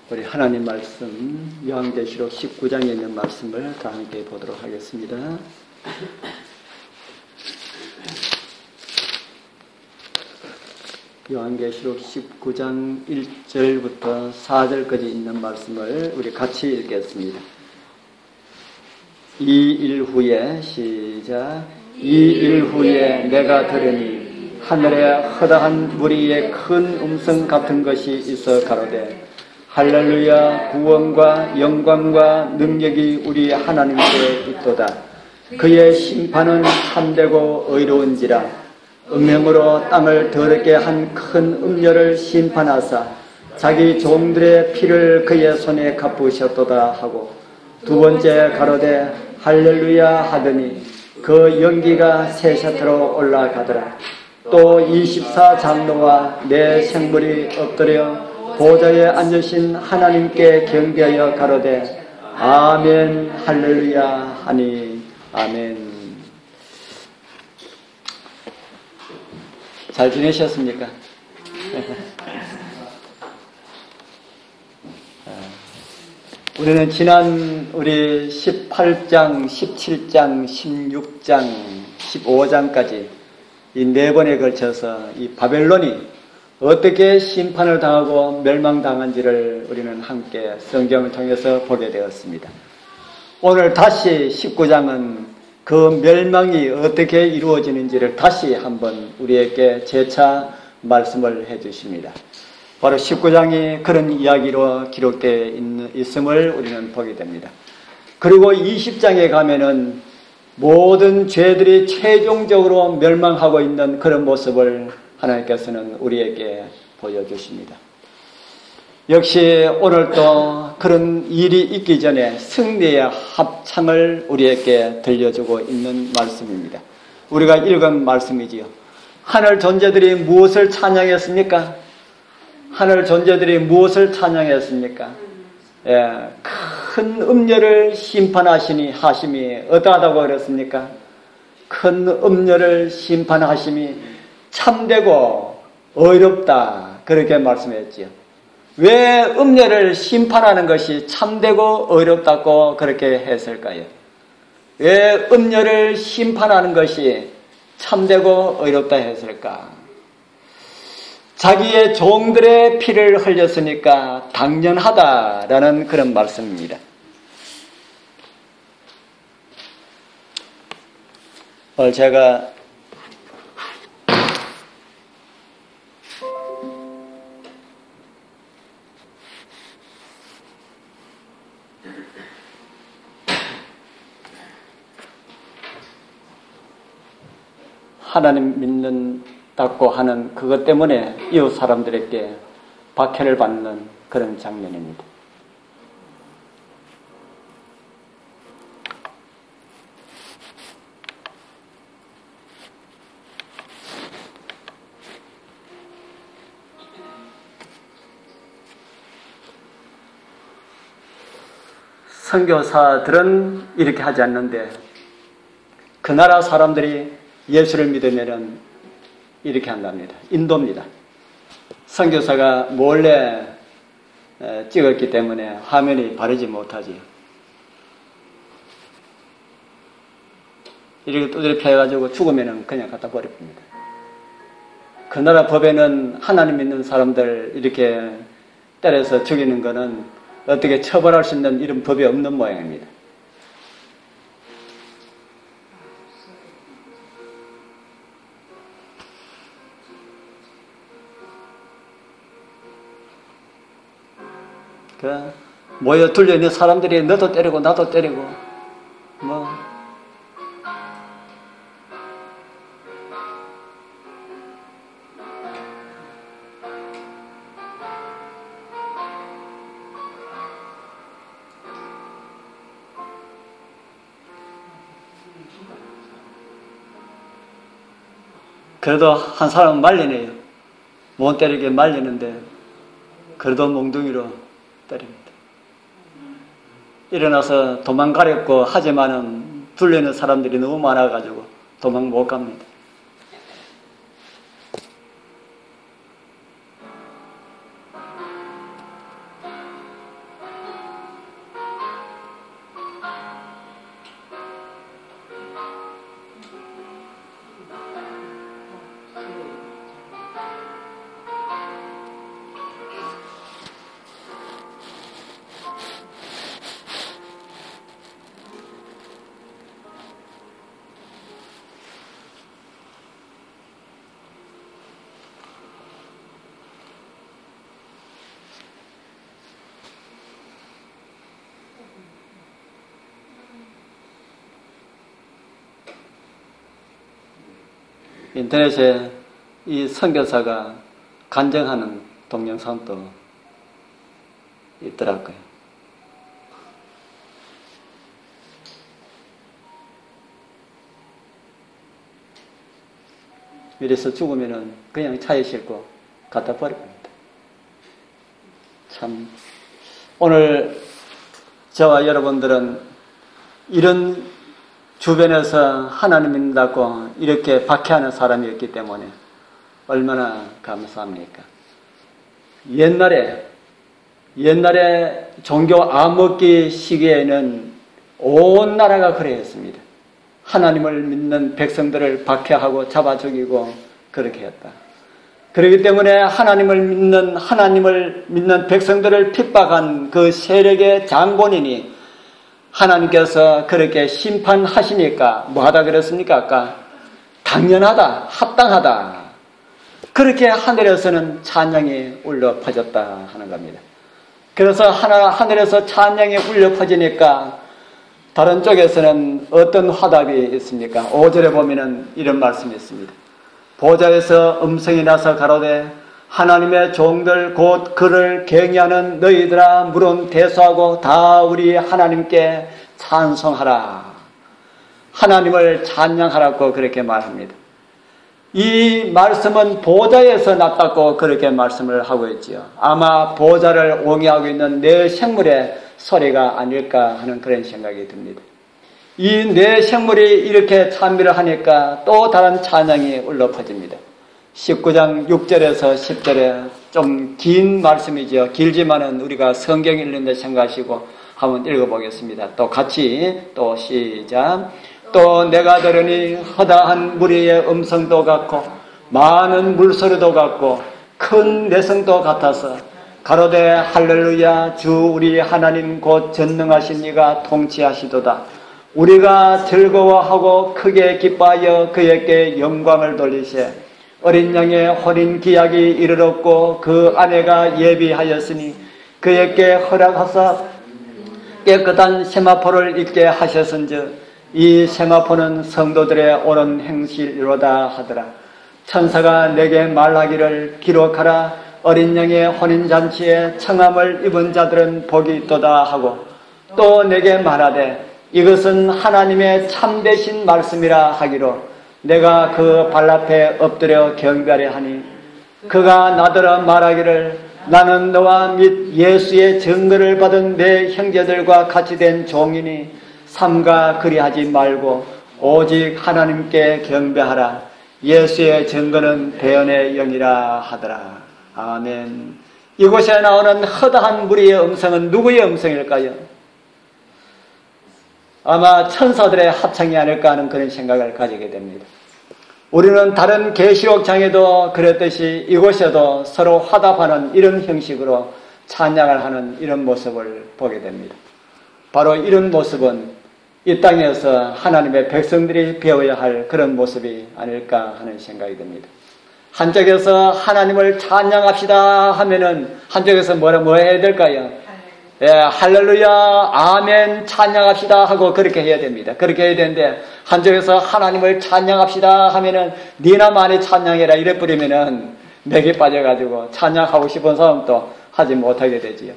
우리 하나님 말씀 요한계시록 19장에 있는 말씀을 다 함께 보도록 하겠습니다. 요한계시록 19장 1절부터 4절까지 있는 말씀을 우리 같이 읽겠습니다. 이 일 후에 시작. 이 일 후에 내가 들으니 하늘에 허다한 무리의 큰 음성 같은 것이 있어 가로되 할렐루야, 구원과 영광과 능력이 우리 하나님께 있도다. 그의 심판은 참되고 의로운지라. 음행으로 땅을 더럽게 한 큰 음녀를 심판하사 자기 종들의 피를 그의 손에 갚으셨도다 하고, 두 번째 가로되 할렐루야 하더니 그 연기가 세샤트로 올라가더라. 또 24장로와 내 생물이 엎드려 보좌에 앉으신 하나님께 경배하여 가로되 아멘 할렐루야 하니 아멘. 잘 지내셨습니까? 우리는 지난 우리 18장, 17장, 16장, 15장까지 이 네 번에 걸쳐서 이 바벨론이 어떻게 심판을 당하고 멸망당한지를 우리는 함께 성경을 통해서 보게 되었습니다. 오늘 다시 19장은 그 멸망이 어떻게 이루어지는지를 다시 한번 우리에게 재차 말씀을 해 주십니다. 바로 19장이 그런 이야기로 기록되어 있음을 우리는 보게 됩니다. 그리고 20장에 가면은 모든 죄들이 최종적으로 멸망하고 있는 그런 모습을 하나님께서는 우리에게 보여주십니다. 역시 오늘도 그런 일이 있기 전에 승리의 합창을 우리에게 들려주고 있는 말씀입니다. 우리가 읽은 말씀이지요. 하늘 존재들이 무엇을 찬양했습니까? 하늘 존재들이 무엇을 찬양했습니까? 큰 음녀를 심판하시니 하심이 어떠하다고 그랬습니까? 큰 음녀를 심판하심이 참되고 어렵다, 그렇게 말씀했지요. 왜 음녀를 심판하는 것이 참되고 어렵다고 그렇게 했을까요? 왜 음녀를 심판하는 것이 참되고 어렵다 했을까? 자기의 종들의 피를 흘렸으니까 당연하다라는 그런 말씀입니다. 오늘 제가 하나님 믿는다고 하는 그것 때문에 이웃 사람들에게 박해를 받는 그런 장면입니다. 선교사들은 이렇게 하지 않는데 그 나라 사람들이 예수를 믿으면 이렇게 한답니다. 인도입니다. 선교사가 몰래 찍었기 때문에 화면이 바르지 못하지. 이렇게 두드려 펴가지고 죽으면 그냥 갖다 버립니다. 그 나라 법에는 하나님 믿는 사람들 이렇게 때려서 죽이는 것은 어떻게 처벌할 수 있는 이런 법이 없는 모양입니다. 모여 둘려있는 사람들이 너도 때리고 나도 때리고 그래도 한 사람은 말리네요. 못 때리게 말리는데 그래도 몽둥이로 때립니다. 일어나서 도망가려고 하지만은 둘려있는 사람들이 너무 많아가지고 도망 못 갑니다. 인터넷에 이 선교사가 간증하는 동영상도 있더라고요. 이래서 죽으면은 그냥 차에 싣고 갖다 버립니다. 참, 오늘 저와 여러분들은 이런 주변에서 하나님 믿는다고 이렇게 박해하는 사람이었기 때문에 얼마나 감사합니까? 옛날에 종교 암흑기 시기에는 온 나라가 그래했습니다. 하나님을 믿는 백성들을 박해하고 잡아 죽이고 그렇게 했다. 그렇기 때문에 하나님을 믿는 백성들을 핍박한 그 세력의 장본인이 하나님께서 그렇게 심판하시니까 뭐 하다 그랬습니까? 아까 당연하다, 합당하다. 그렇게 하늘에서는 찬양이 울려 퍼졌다 하는 겁니다. 그래서 하늘에서 찬양이 울려 퍼지니까 다른 쪽에서는 어떤 화답이 있습니까? 5절에 보면은 이런 말씀이 있습니다. 보좌에서 음성이 나서 가로되 하나님의 종들 곧 그를 경외하는 너희들아 물은 대수하고 다 우리 하나님께 찬송하라. 하나님을 찬양하라고 그렇게 말합니다. 이 말씀은 보좌에서 났다고 그렇게 말씀을 하고 있지요. 아마 보좌를 옹이하고 있는 내 생물의 소리가 아닐까 하는 그런 생각이 듭니다. 이 내 생물이 이렇게 찬미를 하니까 또 다른 찬양이 울려 퍼집니다. 19장 6절에서 10절에 좀 긴 말씀이죠. 길지만은 우리가 성경 읽는데 생각하시고 한번 읽어보겠습니다. 또 같이 또 시작. 또 내가 들으니 허다한 무리의 음성도 같고 많은 물소리도 같고 큰 내성도 같아서 가로되 할렐루야 주 우리 하나님 곧 전능하신 이가 통치하시도다. 우리가 즐거워하고 크게 기뻐하여 그에게 영광을 돌리세. 어린 양의 혼인 기약이 이르렀고 그 아내가 예비하였으니 그에게 허락하사 깨끗한 세마포를 입게 하셨은즉 이 세마포는 성도들의 옳은 행실이로다 하더라. 천사가 내게 말하기를 기록하라. 어린 양의 혼인잔치에 청함을 입은 자들은 복이 있도다 하고 또 내게 말하되 이것은 하나님의 참되신 말씀이라 하기로 내가 그 발 앞에 엎드려 경배하려 하니 그가 나더러 말하기를 나는 너와 및 예수의 증거를 받은 내 형제들과 같이 된 종이니 삼가 그리하지 말고 오직 하나님께 경배하라. 예수의 증거는 대언의 영이라 하더라. 아멘. 이곳에 나오는 허다한 무리의 음성은 누구의 음성일까요? 아마 천사들의 합창이 아닐까 하는 그런 생각을 가지게 됩니다. 우리는 다른 계시록 장에도 그랬듯이 이곳에도 서로 화답하는 이런 형식으로 찬양을 하는 이런 모습을 보게 됩니다. 바로 이런 모습은 이 땅에서 하나님의 백성들이 배워야 할 그런 모습이 아닐까 하는 생각이 듭니다. 한쪽에서 하나님을 찬양합시다 하면은 한쪽에서 뭐 해야 될까요? 예, 할렐루야, 아멘, 찬양합시다 하고 그렇게 해야 됩니다. 그렇게 해야 되는데 한쪽에서 하나님을 찬양합시다 하면은 니나 많이 찬양해라 이래 뿌리면은 맥이 빠져가지고 찬양하고 싶은 사람도 하지 못하게 되지요.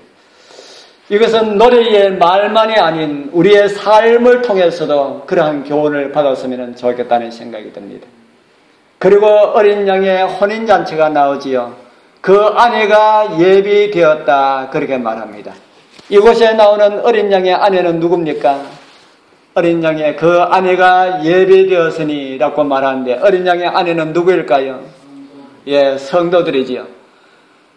이것은 노래의 말만이 아닌 우리의 삶을 통해서도 그러한 교훈을 받았으면 좋겠다는 생각이 듭니다. 그리고 어린 양의 혼인잔치가 나오지요. 그 아내가 예비되었다 그렇게 말합니다. 이곳에 나오는 어린 양의 아내는 누굽니까? 어린 양의 그 아내가 예비되었으니 라고 말하는데 어린 양의 아내는 누구일까요? 예, 성도들이지요.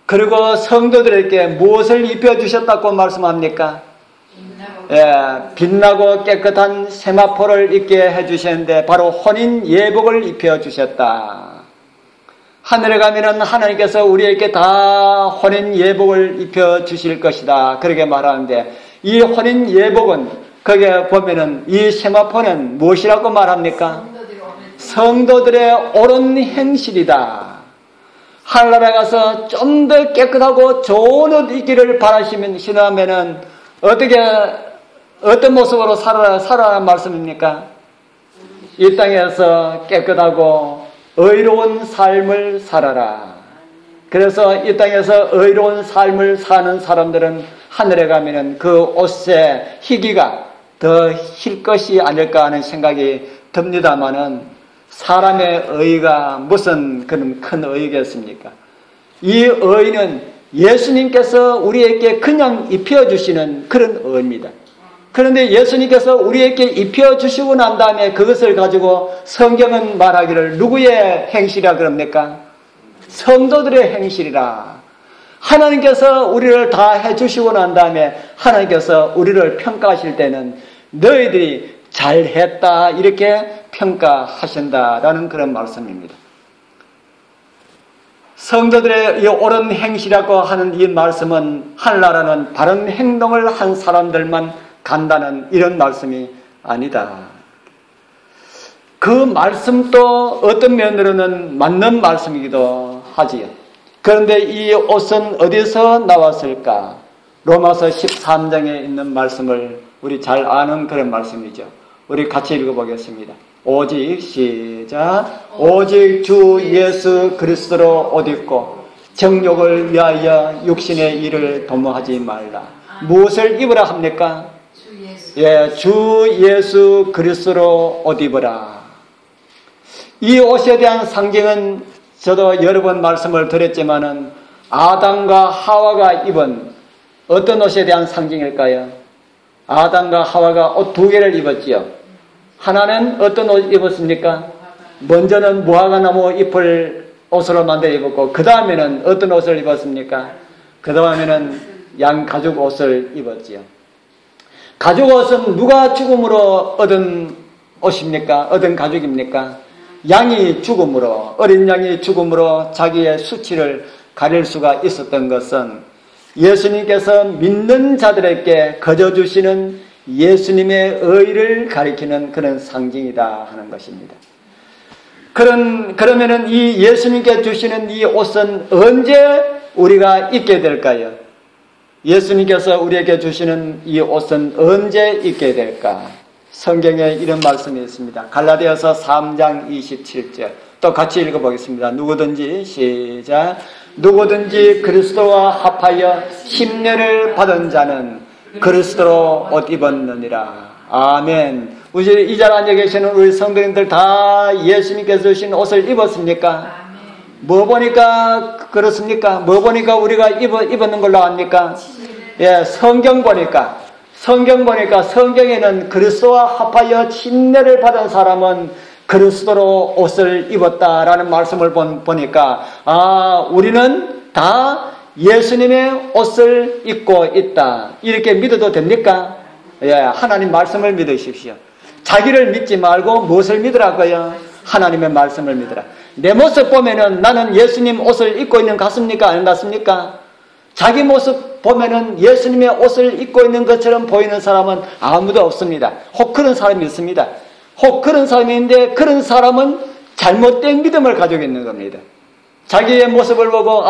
그리고 성도들에게 무엇을 입혀주셨다고 말씀합니까? 예, 빛나고 깨끗한 세마포를 입게 해주셨는데 바로 혼인 예복을 입혀주셨다. 하늘에 가면은 하나님께서 우리에게 다 혼인 예복을 입혀주실 것이다. 그렇게 말하는데 이 혼인 예복은 거기에 보면은 이 세마포는 무엇이라고 말합니까? 성도들의 옳은 행실이다. 하늘나라에 가서 좀 더 깨끗하고 좋은 옷 입기를 바라시면 신하면은 어떤 모습으로 살아라는 말씀입니까? 이 땅에서 깨끗하고 의로운 삶을 살아라. 그래서 이 땅에서 의로운 삶을 사는 사람들은 하늘에 가면은 그 옷의 희기가 더 힐 것이 아닐까 하는 생각이 듭니다마는 사람의 의가 무슨 그런 큰 의겠습니까? 이 의는 예수님께서 우리에게 그냥 입혀주시는 그런 의입니다. 그런데 예수님께서 우리에게 입혀주시고 난 다음에 그것을 가지고 성경은 말하기를 누구의 행실이라 그럽니까? 성도들의 행실이라. 하나님께서 우리를 다 해주시고 난 다음에 하나님께서 우리를 평가하실 때는 너희들이 잘했다 이렇게 평가하신다라는 그런 말씀입니다. 성도들의 이 옳은 행실이라고 하는 이 말씀은 하늘나라는 바른 행동을 한 사람들만 간다는 이런 말씀이 아니다. 그 말씀도 어떤 면으로는 맞는 말씀이기도 하지요. 그런데 이 옷은 어디서 나왔을까? 로마서 13장에 있는 말씀을 우리 잘 아는 그런 말씀이죠. 우리 같이 읽어보겠습니다. 오직 시작. 오직 주 예수 그리스도로 옷 입고 정욕을 위하여 육신의 일을 도모하지 말라. 무엇을 입으라 합니까? 주 예수 그리스도로 옷 입으라. 이 옷에 대한 상징은 저도 여러 번 말씀을 드렸지만은 아담과 하와가 입은 어떤 옷에 대한 상징일까요? 아담과 하와가 옷 두 개를 입었지요. 하나는 어떤 옷 입었습니까? 먼저는 무화과나무 잎을 옷으로 만들어 입었고 그 다음에는 어떤 옷을 입었습니까? 그 다음에는 양 가죽 옷을 입었지요. 가죽 옷은 누가 죽음으로 얻은 옷입니까? 얻은 가죽입니까? 양이 죽음으로, 어린 양이 죽음으로 자기의 수치를 가릴 수가 있었던 것은 예수님께서 믿는 자들에게 거저주시는 예수님의 의를 가리키는 그런 상징이다 하는 것입니다. 그러면은 이 예수님께 주시는 이 옷은 언제 우리가 입게 될까요? 예수님께서 우리에게 주시는 이 옷은 언제 입게 될까? 성경에 이런 말씀이 있습니다. 갈라디아서 3장 27절. 또 같이 읽어보겠습니다. 누구든지 시작. 누구든지 그리스도와 합하여 십년을 받은 자는 그리스도로 옷 입었느니라. 아멘. 이 자리에 앉아 계시는 우리 성도님들 다 예수님께서 주신 옷을 입었습니까? 뭐 보니까 그렇습니까? 뭐 보니까 우리가 입었는 걸로 압니까? 예, 성경 보니까 성경에는 그리스도와 합하여 침례를 받은 사람은 그리스도로 옷을 입었다라는 말씀을 보니까 우리는 다 예수님의 옷을 입고 있다. 이렇게 믿어도 됩니까? 예, 하나님 말씀을 믿으십시오. 자기를 믿지 말고 무엇을 믿으라고요? 하나님의 말씀을 믿으라. 내 모습 보면은 나는 예수님 옷을 입고 있는 것 같습니까? 안 같습니까? 자기 모습 보면은 예수님의 옷을 입고 있는 것처럼 보이는 사람은 아무도 없습니다. 혹 그런 사람이 있습니다. 혹 그런 사람이 있는데 그런 사람은 잘못된 믿음을 가지고 있는 겁니다. 자기의 모습을 보고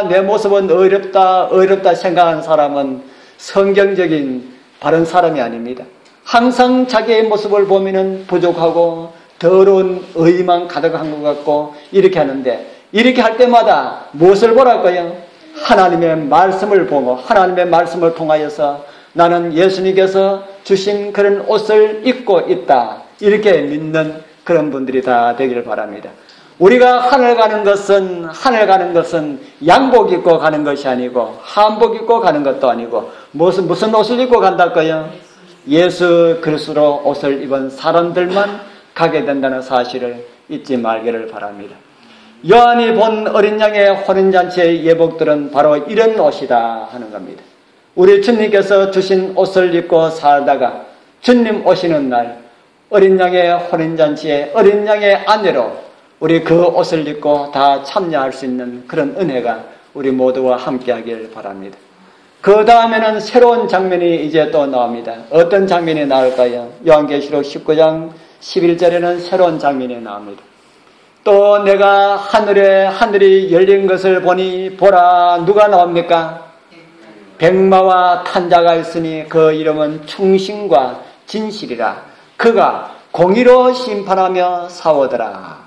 내 모습은 어렵다 생각하는 사람은 성경적인 바른 사람이 아닙니다. 항상 자기의 모습을 보면은 부족하고 더러운 의만 가득한 것 같고 이렇게 하는데 이렇게 할 때마다 무엇을 보랄까요? 하나님의 말씀을 보고 하나님의 말씀을 통하여서 나는 예수님께서 주신 그런 옷을 입고 있다. 이렇게 믿는 그런 분들이 다 되기를 바랍니다. 우리가 하늘 가는 것은 양복 입고 가는 것이 아니고 한복 입고 가는 것도 아니고 무슨 옷을 입고 간달까요? 예수 그리스도로 옷을 입은 사람들만 가게 된다는 사실을 잊지 말기를 바랍니다. 요한이 본 어린 양의 혼인잔치의 예복들은 바로 이런 옷이다 하는 겁니다. 우리 주님께서 주신 옷을 입고 살다가 주님 오시는 날 어린 양의 혼인잔치에 어린 양의 아내로 우리 그 옷을 입고 다 참여할 수 있는 그런 은혜가 우리 모두와 함께하길 바랍니다. 그 다음에는 새로운 장면이 이제 또 나옵니다. 어떤 장면이 나올까요? 요한계시록 19장 11절에는 새로운 장면이 나옵니다. 또 내가 하늘이 열린 것을 보니 보라 누가 나옵니까? 백마와 탄 자가 있으니 그 이름은 충신과 진실이라. 그가 공의로 심판하며 싸우더라.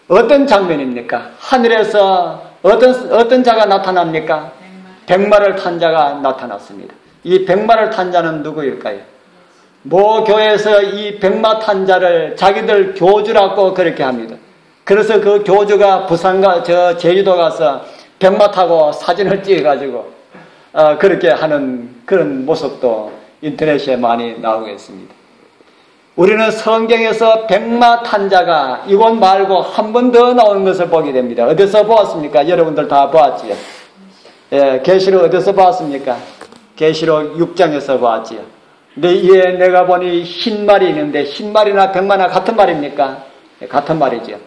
어떤 장면입니까? 하늘에서 어떤 자가 나타납니까? 백마를 탄 자가 나타났습니다. 이 백마를 탄 자는 누구일까요? 모 교회에서 이 백마 탄 자를 자기들 교주라고 그렇게 합니다. 그래서 그 교주가 부산과 제주도 가서 백마 타고 사진을 찍어가지고 그렇게 하는 그런 모습도 인터넷에 많이 나오고 있습니다. 우리는 성경에서 백마 탄 자가 이곳 말고 한 번 더 나오는 것을 보게 됩니다. 어디서 보았습니까? 여러분들 다 보았지요. 예, 계시록 어디서 보았습니까? 계시록 6장에서 보았지요. 근데 이에 내가 보니 흰 말이 있는데 흰 말이나 백마나 같은 말입니까? 예, 같은 말이죠.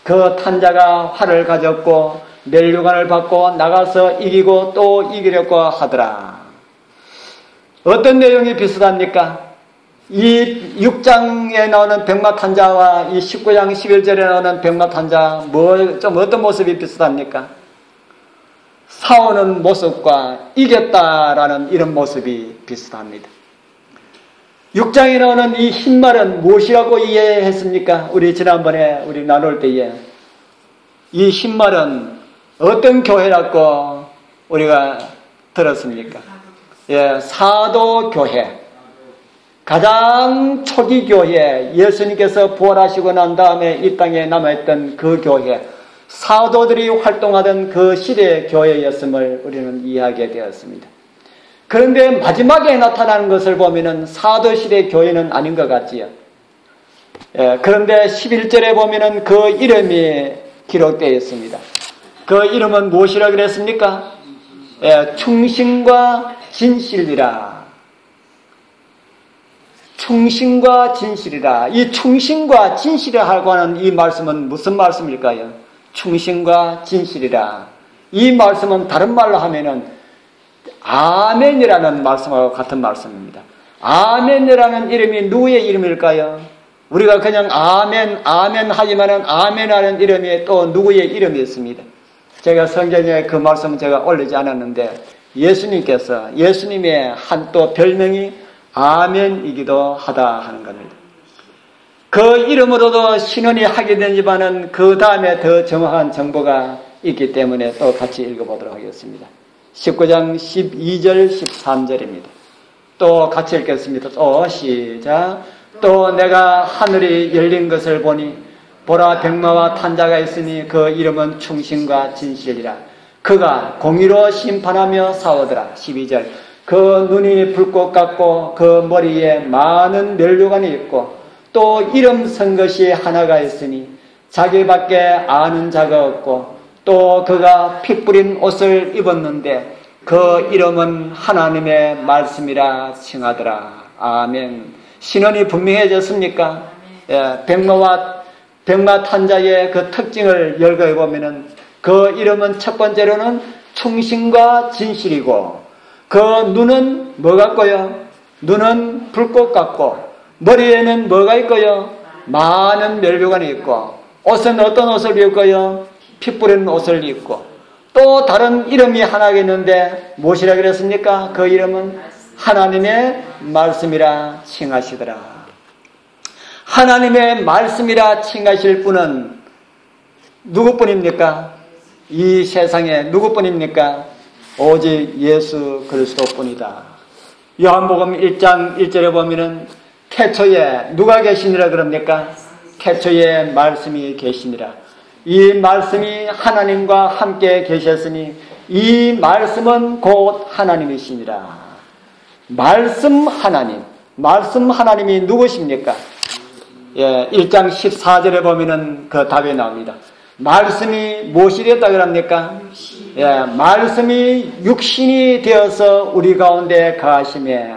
그 탄 자가 활을 가졌고 멸류관을 받고 나가서 이기고 또 이기려고 하더라. 어떤 내용이 비슷합니까? 이 6장에 나오는 백마 탄 자와 이 19장 11절에 나오는 백마 탄 자 좀 어떤 모습이 비슷합니까? 싸우는 모습과 이겼다라는 이런 모습이 비슷합니다. 6장에 나오는 이 흰말은 무엇이라고 이해했습니까? 우리 지난번에 우리 나눌 때에 이 흰말은 어떤 교회라고 우리가 들었습니까? 예, 사도교회. 가장 초기 교회, 예수님께서 부활하시고 난 다음에 이 땅에 남아있던 그 교회, 사도들이 활동하던 그 시대의 교회였음을 우리는 이해하게 되었습니다. 그런데 마지막에 나타나는 것을 보면은 사도시대 교회는 아닌 것 같지요. 예, 그런데 11절에 보면은 그 이름이 기록되어 있습니다. 그 이름은 무엇이라 그랬습니까? 예, 충신과 진실이라. 충신과 진실이라. 이 충신과 진실이라고 하는 이 말씀은 무슨 말씀일까요? 충신과 진실이라. 이 말씀은 다른 말로 하면은 아멘이라는 말씀하고 같은 말씀입니다. 아멘이라는 이름이 누구의 이름일까요? 우리가 그냥 아멘 하지만은 아멘하는 이름이 또 누구의 이름이 있습니다. 제가 성경에 그 말씀은 제가 올리지 않았는데 예수님의 한 또 별명이 아멘이기도 하다 하는 겁니다. 그 이름으로도 신원이 하게 되지만은 그 다음에 더 정확한 정보가 있기 때문에 또 같이 읽어보도록 하겠습니다. 19장 12절 13절입니다. 또 같이 읽겠습니다. 또 시작. 또 내가 하늘이 열린 것을 보니 보라 백마와 탄 자가 있으니 그 이름은 충신과 진실이라. 그가 공의로 심판하며 싸우더라. 12절. 그 눈이 불꽃 같고 그 머리에 많은 면류관이 있고 또 이름 쓴 것이 하나가 있으니 자기밖에 아는 자가 없고 또 그가 피 뿌린 옷을 입었는데 그 이름은 하나님의 말씀이라 칭하더라. 아멘. 신원이 분명해졌습니까? 예, 백마 탄자의 그 특징을 열거해 보면은 그 이름은 첫 번째로는 충신과 진실이고 그 눈은 뭐 같고요? 눈은 불꽃 같고 머리에는 뭐가 있고요? 많은 면류관이 있고 옷은 어떤 옷을 입고요? 피 뿌린 옷을 입고 또 다른 이름이 하나가 있는데 무엇이라 그랬습니까? 그 이름은 하나님의 말씀이라 칭하시더라. 하나님의 말씀이라 칭하실 분은 누구뿐입니까? 이 세상에 누구뿐입니까? 오직 예수 그리스도뿐이다. 요한복음 1장 1절에 보면은 태초에 누가 계시니라 그럽니까? 태초에 말씀이 계시니라. 이 말씀이 하나님과 함께 계셨으니 이 말씀은 곧 하나님이시니라. 말씀 하나님이 누구십니까? 예, 1장 14절에 보면은 그 답이 나옵니다. 말씀이 무엇이 되었다 그럽니까? 예, 말씀이 육신이 되어서 우리 가운데 거하시매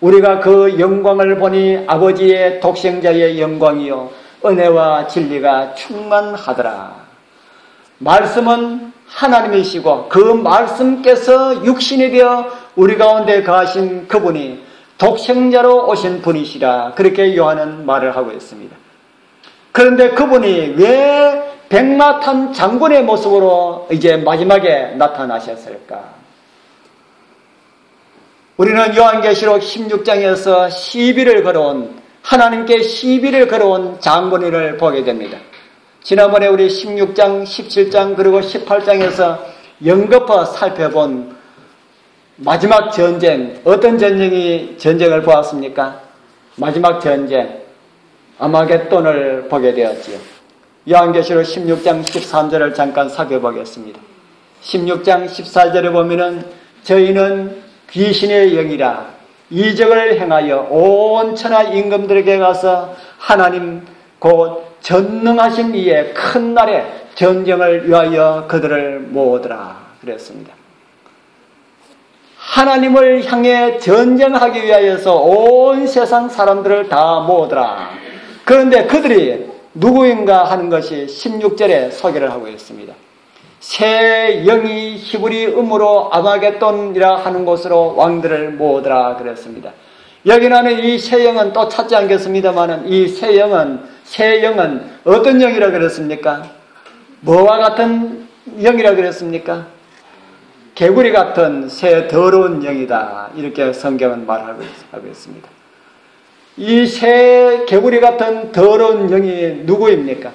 우리가 그 영광을 보니 아버지의 독생자의 영광이요 은혜와 진리가 충만하더라. 말씀은 하나님이시고 그 말씀께서 육신이 되어 우리 가운데 거하신 그분이 독생자로 오신 분이시라. 그렇게 요한은 말을 하고 있습니다. 그런데 그분이 왜 백마 탄 장군의 모습으로 이제 마지막에 나타나셨을까? 우리는 요한계시록 16장에서 시비를 걸어온 하나님께 시비를 걸어온 장군을 보게 됩니다. 지난번에 우리 16장, 17장 그리고 18장에서 연거푸 살펴본 마지막 전쟁, 어떤 전쟁을 보았습니까? 마지막 전쟁, 아마겟돈을 보게 되었지요. 요한계시록 16장 13절을 잠깐 살펴보겠습니다. 16장 14절에 보면은 저희는 귀신의 영이라 이적을 행하여 온 천하 임금들에게 가서 하나님 곧 전능하신 이의 큰 날에 전쟁을 위하여 그들을 모으더라 그랬습니다. 하나님을 향해 전쟁하기 위하여서 온 세상 사람들을 다 모으더라. 그런데 그들이 누구인가 하는 것이 16절에 소개를 하고 있습니다. 새 영이 히브리 음으로 아마겟돈이라 하는 곳으로 왕들을 모으더라 그랬습니다. 여기 나는 이 새 영은 또 찾지 않겠습니다만은 이 새 영은 어떤 영이라 그랬습니까? 뭐와 같은 영이라 그랬습니까? 개구리 같은 새 더러운 영이다. 이렇게 성경은 말하고 있습니다. 이 새 개구리 같은 더러운 영이 누구입니까?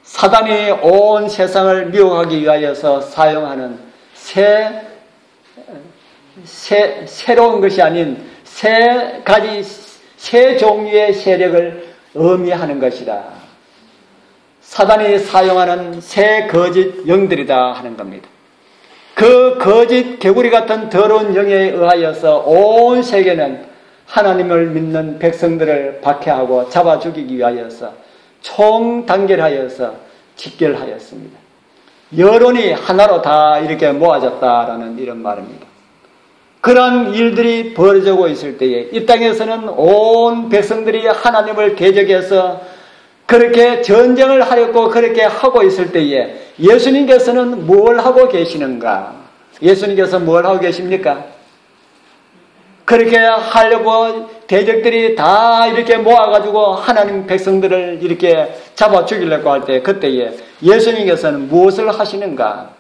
사단이 온 세상을 미혹하기 위하여서 사용하는 새로운 것이 아닌 새 종류의 세력을 의미하는 것이다. 사단이 사용하는 새 거짓 영들이다 하는 겁니다. 그 거짓 개구리 같은 더러운 영에 의하여서 온 세계는 하나님을 믿는 백성들을 박해하고 잡아 죽이기 위하여서 총단결하여서 직결하였습니다. 여론이 하나로 다 이렇게 모아졌다라는 이런 말입니다. 그런 일들이 벌어지고 있을 때에 이 땅에서는 온 백성들이 하나님을 대적해서 그렇게 전쟁을 하려고 그렇게 하고 있을 때에 예수님께서는 뭘 하고 계시는가? 예수님께서 뭘 하고 계십니까? 그렇게 하려고 대적들이 다 이렇게 모아가지고 하나님 백성들을 이렇게 잡아 죽이려고 할 때 그때에 예수님께서는 무엇을 하시는가?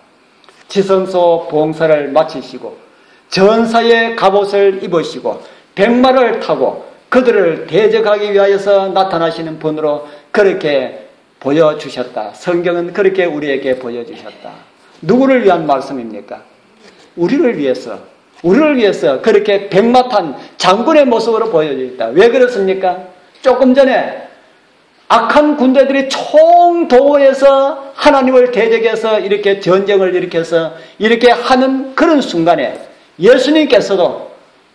지성소 봉사를 마치시고 전사의 갑옷을 입으시고 백마를 타고 그들을 대적하기 위하여서 나타나시는 분으로 그렇게 보여주셨다. 성경은 그렇게 우리에게 보여주셨다. 누구를 위한 말씀입니까? 우리를 위해서 그렇게 백마 탄 장군의 모습으로 보여주셨다. 왜 그렇습니까? 조금 전에 악한 군대들이 총동원해서 하나님을 대적해서 이렇게 전쟁을 일으켜서 이렇게 하는 그런 순간에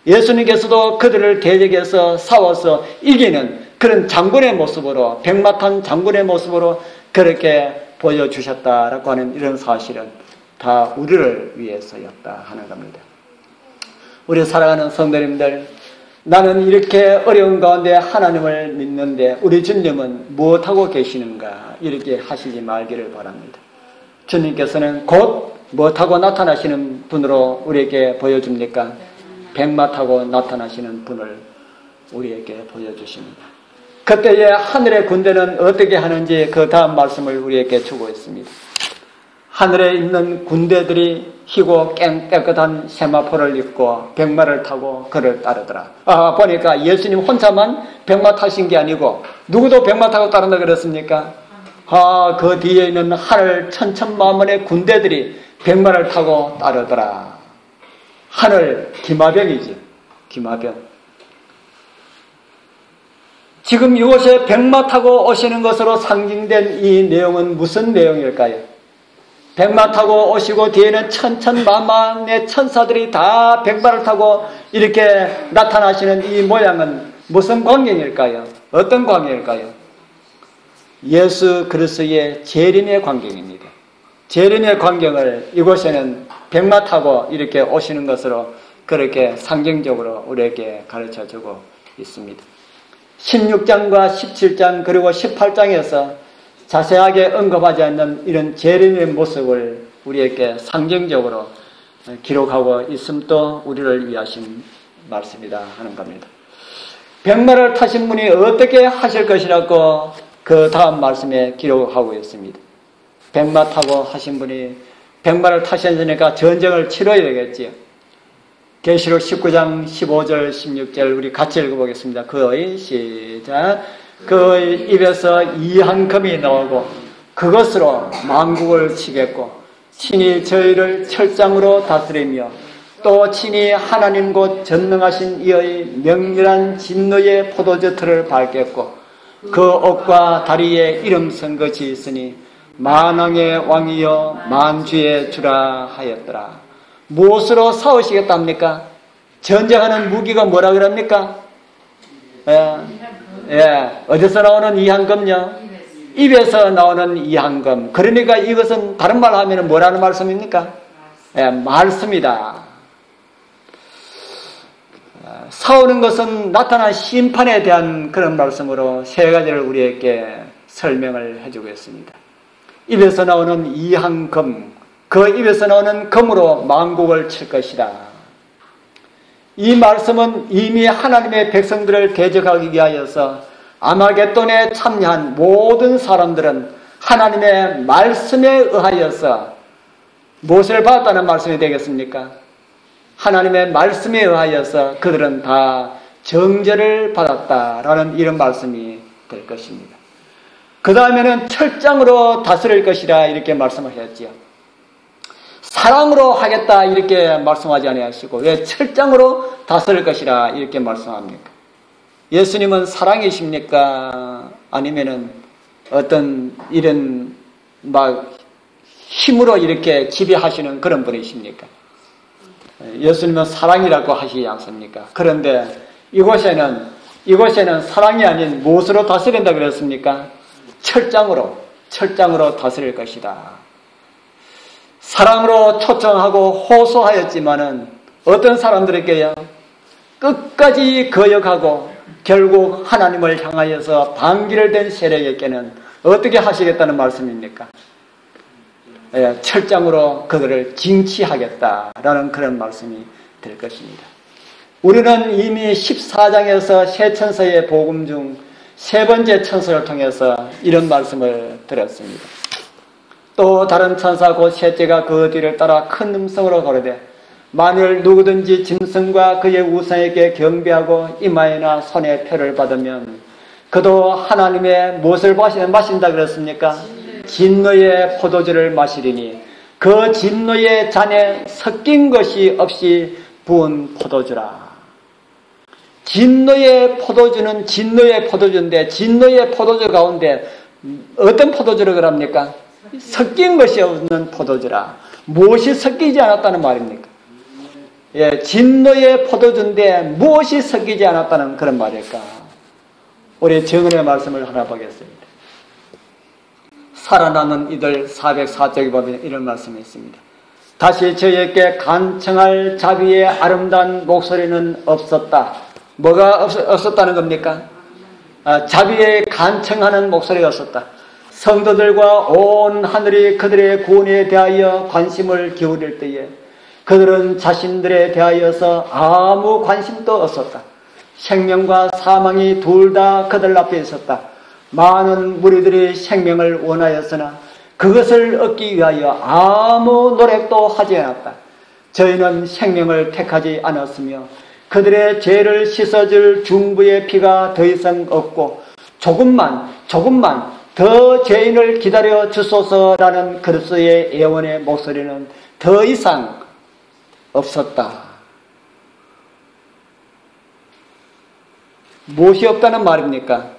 예수님께서도 그들을 대적해서 싸워서 이기는 그런 장군의 모습으로 백마 탄 장군의 모습으로 그렇게 보여주셨다라고 하는 이런 사실은 다 우리를 위해서였다 하는 겁니다. 우리 사랑하는 성도님들, 나는 이렇게 어려운 가운데 하나님을 믿는데 우리 주님은 무엇하고 계시는가 이렇게 하시지 말기를 바랍니다. 주님께서는 곧 무엇하고 나타나시는 분으로 우리에게 보여줍니까? 백마 타고 나타나시는 분을 우리에게 보여주십니다. 그때의 하늘의 군대는 어떻게 하는지 그 다음 말씀을 우리에게 주고 있습니다. 하늘에 있는 군대들이 희고 깨끗한 세마포를 입고 백마를 타고 그를 따르더라. 보니까 예수님 혼자만 백마 타신 게 아니고 누구도 백마 타고 따른다 그랬습니까? 그 뒤에 있는 하늘 천천만만의 군대들이 백마를 타고 따르더라. 하늘 기마병이지. 기마병. 지금 이곳에 백마 타고 오시는 것으로 상징된 이 내용은 무슨 내용일까요? 백마 타고 오시고 뒤에는 천천만만의 천사들이 다 백마를 타고 이렇게 나타나시는 이 모양은 무슨 광경일까요? 어떤 광경일까요? 예수 그리스도의 재림의 광경입니다. 재림의 광경을 이곳에는 백마 타고 이렇게 오시는 것으로 그렇게 상징적으로 우리에게 가르쳐주고 있습니다. 16장과 17장 그리고 18장에서 자세하게 언급하지 않는 이런 재림의 모습을 우리에게 상징적으로 기록하고 있음도 우리를 위하신 말씀이다 하는 겁니다. 백마를 타신 분이 어떻게 하실 것이라고 그 다음 말씀에 기록하고 있습니다. 백마 타고 하신 분이 백마를 타셨으니까 전쟁을 치러야 되겠지요. 계시록 19장 15절 16절 우리 같이 읽어보겠습니다. 시작. 그 입에서 이한금이 나오고 그것으로 만국을 치겠고 친히 저희를 철장으로 다스리며 또 친히 하나님 곧 전능하신 이의 명렬한 진노의 포도주 틀을 밟겠고 그 옷과 다리에 이름 쓴 것이 있으니 만왕의 왕이여 만주의 주라 하였더라. 무엇으로 싸우시겠답니까? 전쟁하는 무기가 뭐라 그럽니까? 어디서 나오는 이한금요? 입에서 나오는 이한금. 그러니까 이것은 다른 말로 하면 뭐라는 말씀입니까? 말씀이다. 싸우는 것은 나타난 심판에 대한 그런 말씀으로 세 가지를 우리에게 설명을 해주겠습니다. 입에서 나오는 이한금, 그 입에서 나오는 금으로 만국을 칠 것이다. 이 말씀은 이미 하나님의 백성들을 대적하기 위하여서 아마겟돈에 참여한 모든 사람들은 하나님의 말씀에 의하여서 무엇을 받았다는 말씀이 되겠습니까? 하나님의 말씀에 의하여서 그들은 다 정죄를 받았다라는 이런 말씀이 될 것입니다. 그 다음에는 철장으로 다스릴 것이라 이렇게 말씀하셨지요. 사랑으로 하겠다 이렇게 말씀하지 아니하시고 왜 철장으로 다스릴 것이라 이렇게 말씀합니까? 예수님은 사랑이십니까? 아니면은 어떤 이런 막 힘으로 이렇게 지배하시는 그런 분이십니까? 예수님은 사랑이라고 하시지 않습니까? 그런데 이곳에는 사랑이 아닌 무엇으로 다스린다 그랬습니까? 철장으로 다스릴 것이다. 사랑으로 초청하고 호소하였지만은 어떤 사람들에게요? 끝까지 거역하고 결국 하나님을 향하여서 반기를 댄 세력에게는 어떻게 하시겠다는 말씀입니까? 철장으로 그들을 징치하겠다라는 그런 말씀이 될 것입니다. 우리는 이미 14장에서 세 천사의 복음 중 세 번째 천사를 통해서 이런 말씀을 들었습니다. 또 다른 천사 곧 셋째가 그 뒤를 따라 큰 음성으로 가로되 만일 누구든지 짐승과 그의 우상에게 경배하고 이마에나 손에 표를 받으면 그도 하나님의 무엇을 마신다 그랬습니까? 진노의 포도주를 마시리니 그 진노의 잔에 섞인 것이 없이 부은 포도주라. 진노의 포도주는 진노의 포도주인데 진노의 포도주 가운데 어떤 포도주를 그럽니까? 섞인 것이 없는 포도주라. 무엇이 섞이지 않았다는 말입니까? 진노의 포도주인데 무엇이 섞이지 않았다는 그런 말일까? 우리 정은의 말씀을 하나 보겠습니다. 살아남은 이들 404쪽에 보면 이런 말씀이 있습니다. 다시 저에게 간청할 자비의 아름다운 목소리는 없었다. 뭐가 없었다는 겁니까? 자비의 간청하는 목소리가 없었다. 성도들과 온 하늘이 그들의 구원에 대하여 관심을 기울일 때에 그들은 자신들에 대하여서 아무 관심도 없었다. 생명과 사망이 둘 다 그들 앞에 있었다. 많은 무리들이 생명을 원하였으나 그것을 얻기 위하여 아무 노력도 하지 않았다. 저희는 생명을 택하지 않았으며 그들의 죄를 씻어줄 중부의 피가 더 이상 없고 조금만 더 죄인을 기다려 주소서라는 그리스도의 애원의 목소리는 더 이상 없었다. 무엇이 없다는 말입니까?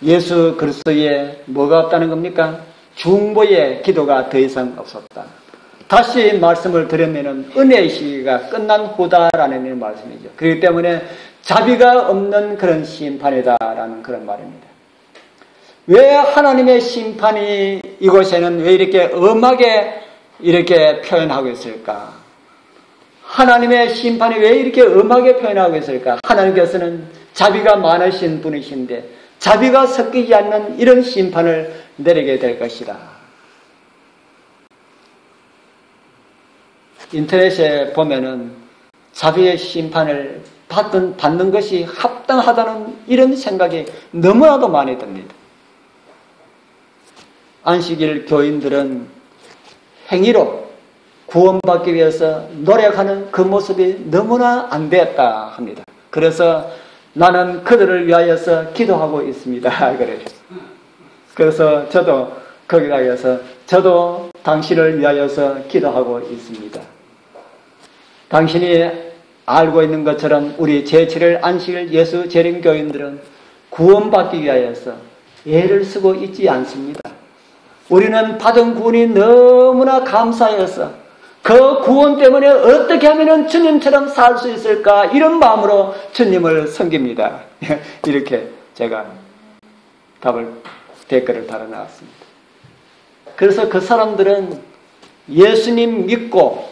예수 그리스도의 뭐가 없다는 겁니까? 중보의 기도가 더 이상 없었다. 다시 말씀을 드리면은 은혜의 시기가 끝난 후다라는 말씀이죠. 그렇기 때문에 자비가 없는 그런 심판이다라는 그런 말입니다. 왜 하나님의 심판이 이곳에는 왜 이렇게 엄하게 이렇게 표현하고 있을까? 하나님의 심판이 왜 이렇게 엄하게 표현하고 있을까? 하나님께서는 자비가 많으신 분이신데 자비가 섞이지 않는 이런 심판을 내리게 될 것이다. 인터넷에 보면은 자비의 심판을 받는 것이 합당하다는 이런 생각이 너무나도 많이 듭니다. 안식일 교인들은 행위로 구원받기 위해서 노력하는 그 모습이 너무나 안 되었다 합니다. 그래서 나는 그들을 위하여서 기도하고 있습니다. 그래요. 그래서 저도 거기다 가서 저도 당신을 위하여서 기도하고 있습니다. 당신이 알고 있는 것처럼 우리 제7일 안식일 예수 재림교인들은 구원받기 위하여서 애를 쓰고 있지 않습니다. 우리는 받은 구원이 너무나 감사해서 그 구원 때문에 어떻게 하면 주님처럼 살 수 있을까 이런 마음으로 주님을 섬깁니다. 이렇게 제가 댓글을 달아놨습니다. 그래서 그 사람들은 예수님 믿고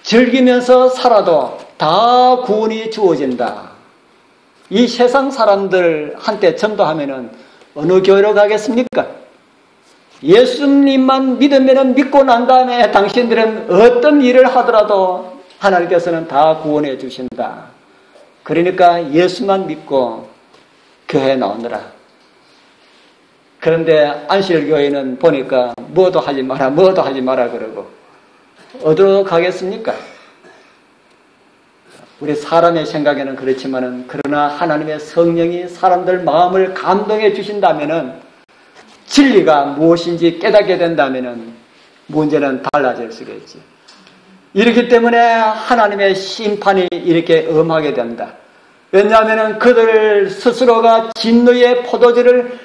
즐기면서 살아도 다 구원이 주어진다. 이 세상 사람들한테 전도하면은 어느 교회로 가겠습니까? 예수님만 믿으면 믿고 난 다음에 당신들은 어떤 일을 하더라도 하나님께서는 다 구원해 주신다. 그러니까 예수만 믿고 교회에 나오느라. 그런데 안식일교회는 보니까 뭐도 하지 마라 그러고 어디로 가겠습니까? 우리 사람의 생각에는 그렇지만은 그러나 하나님의 성령이 사람들 마음을 감동해 주신다면은 진리가 무엇인지 깨닫게 된다면은 문제는 달라질 수가 있지. 이렇기 때문에 하나님의 심판이 이렇게 엄하게 된다. 왜냐하면은 그들 스스로가 진노의 포도주를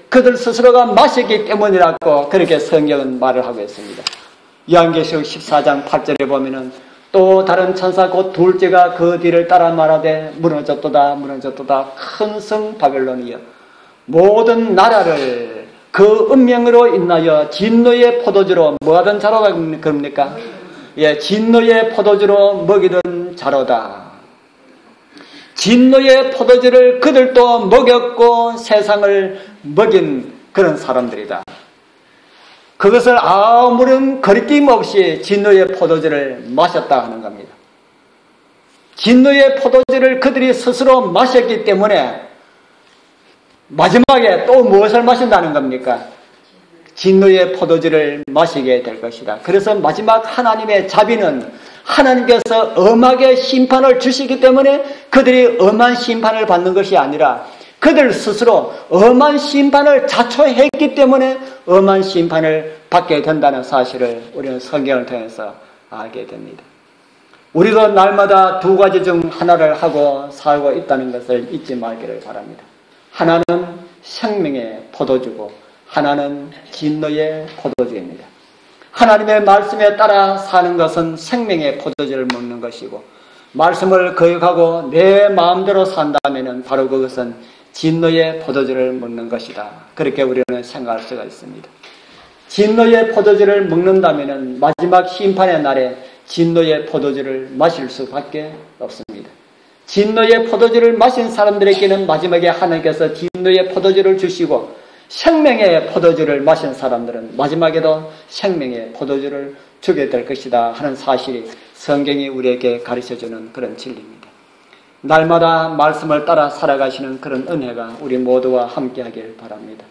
그들 스스로가 마셨기 때문이라고 그렇게 성경은 말을 하고 있습니다. 요한계시록 14장 8절에 보면은 또 다른 천사 곧 둘째가 그 뒤를 따라 말하되 무너졌도다 큰 성 바벨론이여 모든 나라를 그 운명으로 인하여 진노의 포도주로 뭐하던 자로다 그럽니까? 예, 진노의 포도주로 먹이던 자로다. 진노의 포도주를 그들도 먹였고 세상을 먹인 그런 사람들이다. 그것을 아무런 거리낌 없이 진노의 포도주를 마셨다 하는 겁니다. 진노의 포도주를 그들이 스스로 마셨기 때문에 마지막에 또 무엇을 마신다는 겁니까? 진노의 포도주를 마시게 될 것이다. 그래서 마지막 하나님의 자비는 하나님께서 엄하게 심판을 주시기 때문에 그들이 엄한 심판을 받는 것이 아니라 그들 스스로 엄한 심판을 자초했기 때문에 엄한 심판을 받게 된다는 사실을 우리는 성경을 통해서 알게 됩니다. 우리도 날마다 두 가지 중 하나를 하고 살고 있다는 것을 잊지 말기를 바랍니다. 하나는 생명의 포도주고 하나는 진노의 포도주입니다. 하나님의 말씀에 따라 사는 것은 생명의 포도주를 먹는 것이고 말씀을 거역하고 내 마음대로 산다면 바로 그것은 진노의 포도주를 먹는 것이다. 그렇게 우리는 생각할 수가 있습니다. 진노의 포도주를 먹는다면 마지막 심판의 날에 진노의 포도주를 마실 수밖에 없습니다. 진노의 포도주를 마신 사람들에게는 마지막에 하나님께서 진노의 포도주를 주시고 생명의 포도주를 마신 사람들은 마지막에도 생명의 포도주를 주게 될 것이다 하는 사실이 성경이 우리에게 가르쳐주는 그런 진리입니다. 날마다 말씀을 따라 살아가시는 그런 은혜가 우리 모두와 함께하길 바랍니다.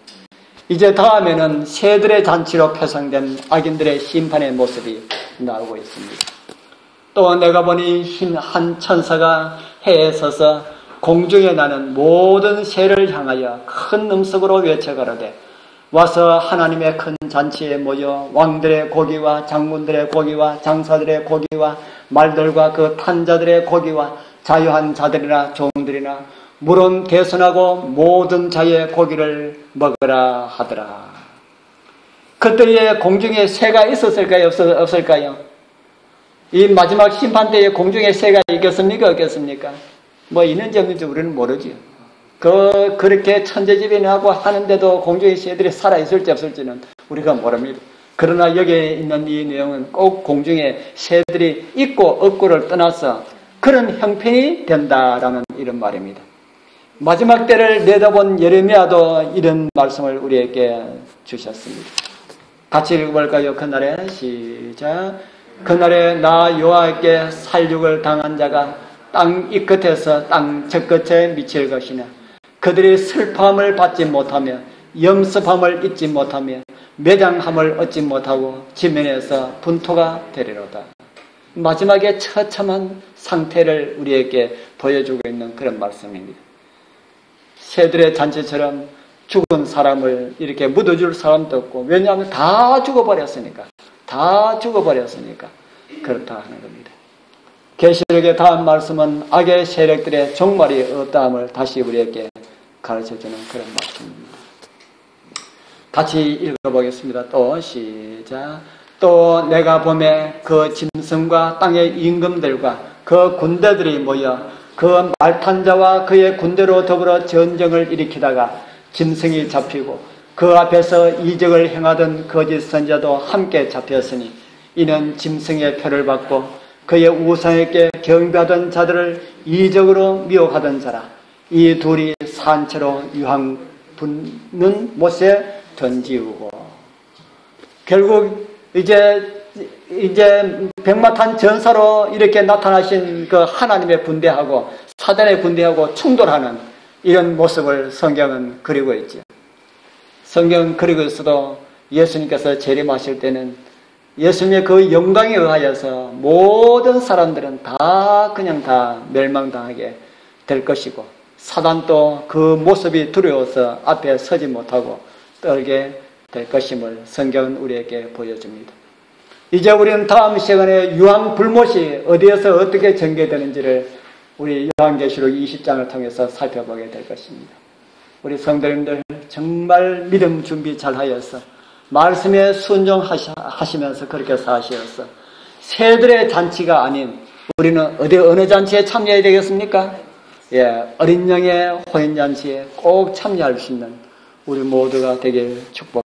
이제 다음에는 새들의 잔치로 표상된 악인들의 심판의 모습이 나오고 있습니다. 또 내가 보니 흰 한 천사가 해에 서서 공중에 나는 모든 새를 향하여 큰 음성으로 외쳐가라되 와서 하나님의 큰 잔치에 모여 왕들의 고기와 장군들의 고기와 장사들의 고기와 말들과 그 탄자들의 고기와 자유한 자들이나 종들이나 물은 개선하고 모든 자의 고기를 먹으라 하더라. 그때에 공중에 새가 있었을까요? 없을까요? 이 마지막 심판 때에 공중에 새가 있겠습니까? 없겠습니까? 뭐 있는지 없는지 우리는 모르지. 그렇게 천재지변하고 하는데도 공중에 새들이 살아있을지 없을지는 우리가 모릅니다. 그러나 여기에 있는 이 내용은 꼭 공중에 새들이 있고 없고를 떠나서 그런 형편이 된다라는 이런 말입니다. 마지막 때를 내다본 예레미야도 이런 말씀을 우리에게 주셨습니다. 같이 읽어볼까요? 그날에 시작. 그날에 나 여호와께 살육을 당한 자가 땅 이 끝에서 땅 저 끝에 미칠 것이냐. 그들이 슬퍼함을 받지 못하며 염습함을 잊지 못하며 매장함을 얻지 못하고 지면에서 분토가 되리로다. 마지막에 처참한 상태를 우리에게 보여주고 있는 그런 말씀입니다. 새들의 잔치처럼 죽은 사람을 이렇게 묻어줄 사람도 없고, 왜냐하면 다 죽어버렸으니까. 다 죽어버렸으니까 그렇다 하는 겁니다. 계시록의 다음 말씀은 악의 세력들의 종말이 없다함을 다시 우리에게 가르쳐주는 그런 말씀입니다. 같이 읽어보겠습니다. 또 시작. 또 내가 보매 그 짐승과 땅의 임금들과 그 군대들이 모여 그 말탄 자와 그의 군대로 더불어 전쟁을 일으키다가 짐승이 잡히고 그 앞에서 이적을 행하던 거짓 선자도 함께 잡혔으니 이는 짐승의 표를 받고 그의 우상에게 경배하던 자들을 이적으로 미혹하던 자라. 이 둘이 산채로 유황 붓는 못에 던지우고. 결국 이제 백마탄 전사로 이렇게 나타나신 그 하나님의 군대하고 사단의 군대하고 충돌하는 이런 모습을 성경은 그리고 있죠. 성경은 그리고 있어도 예수님께서 재림하실 때는 예수님의 그 영광에 의하여서 모든 사람들은 다 그냥 다 멸망당하게 될 것이고, 사단도 그 모습이 두려워서 앞에 서지 못하고 떨게 될 것임을 성경은 우리에게 보여줍니다. 이제 우리는 다음 시간에 유황 불못이 어디에서 어떻게 전개되는지를 우리 요한계시록 20장을 통해서 살펴보게 될 것입니다. 우리 성도님들 정말 믿음 준비 잘 하여서 말씀에 순종하시면서 그렇게 사시어서 새들의 잔치가 아닌 우리는 어느 잔치에 참여해야 되겠습니까? 어린 양의 혼인잔치에 꼭 참여할 수 있는 우리 모두가 되길 축복합니다.